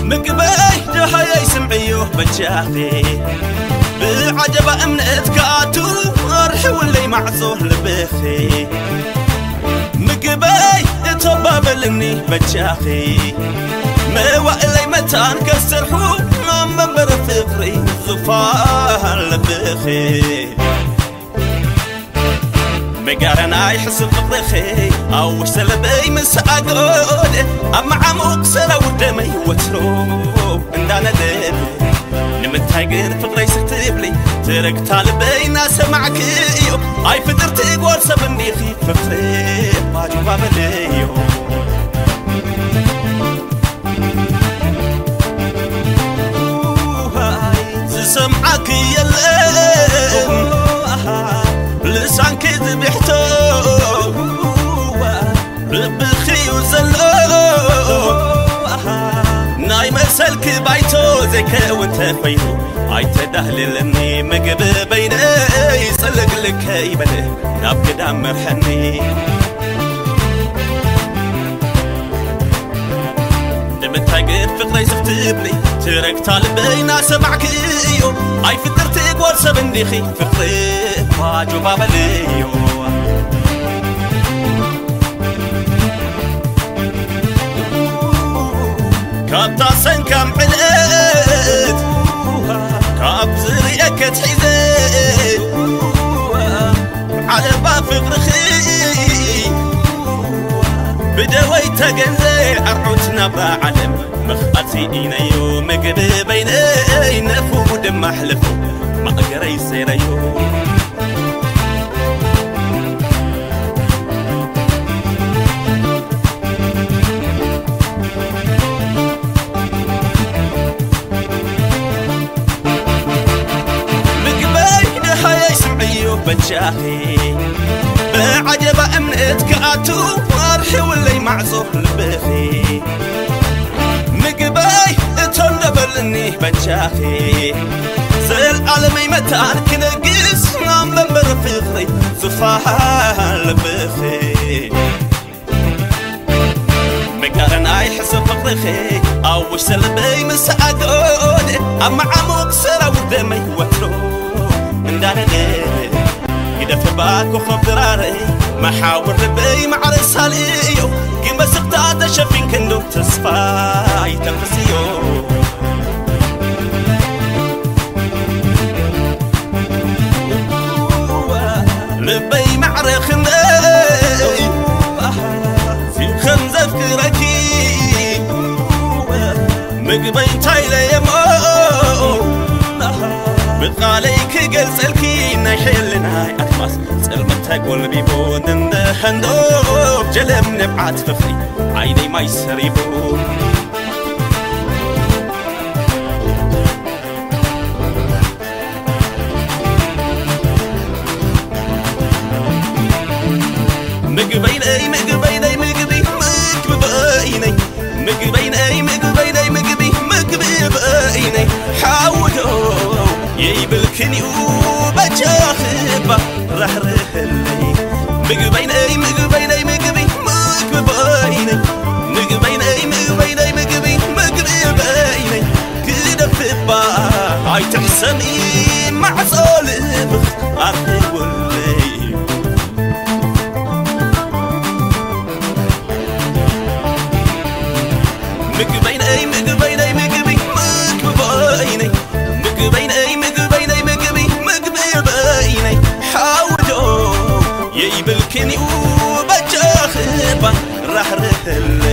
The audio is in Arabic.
مقباي دحيا يسمعيوه بجاخي بعجب امنت كاتو ارح واللي معصوه لبخي مقباي تبابلني بجاخي موالي متان كسرحو منبر فقري زفاه لبخي مقارنا يحسب فقرخي او سلبي مساقود اما عموق سرا ودمي وترو اندانا دب نمتاقن فقري ستبلي ترك طالبي ناس معك ايو اي فدرتي قوار سبني خي فقري باجو بابليو سمعك يلقم لسانك ذبحتو بخي وزلو ناي مسلك بايتو زيك وانت فينو اي تدهللني مقب بيني يسلق لك يبله ناب قدام مرحني دمتاقر فقري سفتبلي ترك طالبي ناس معك ايو اي فدرتي قوار سبنديخي فقري باجو بابليو كاب تاسن كام علقت كاب زريقك تحيزت على باب فقرخي بدوي تقنزي أرعوتنا بعلم مخاتي إينيو مقب بيني نفو دم أحلفو ما أقري سيريو مقباي نحيا يسمعيو بجاخي بعجب امنت كاتو وارحي واللي معزوه لبخي مقباي تندبلني بجاخي زل عالمي متان كنقيس نام بمبر فقري زفاها لبخي مقارنا يحسب فقرخي اوش سلبي مساقود اما عموق سرا ودمي وترو اندانا ديري يدفع باك وخف دراري محاور ربي مع رساليو كيما سقطات شافين كندو تصفاي تنفسيو ربي مع رخمي في خمزة فكركي مقبين تايلة يمو بقاليك قلسلكي نحلنا أتماس سلمتك والبيبون النهندوب جلم نبعات ففري عيني ما يسريبو مقبيني مقبيني مقبي مقبيني مقبيني مقبيني مقبي مقبيني حاولوا يبلكني وبجاخبه راح رحلي مقبيني مقبيني مقبي مقبيني مقبيني مقبيني مقبي مقبيني كده في البار هاي تحسني مع صالب أرض والليل مقبيني مقبيني مقبي مقبيني مقبيني مقبيني مقبي مقبيني حاولوا يبلكني وبجاخبه راح رحل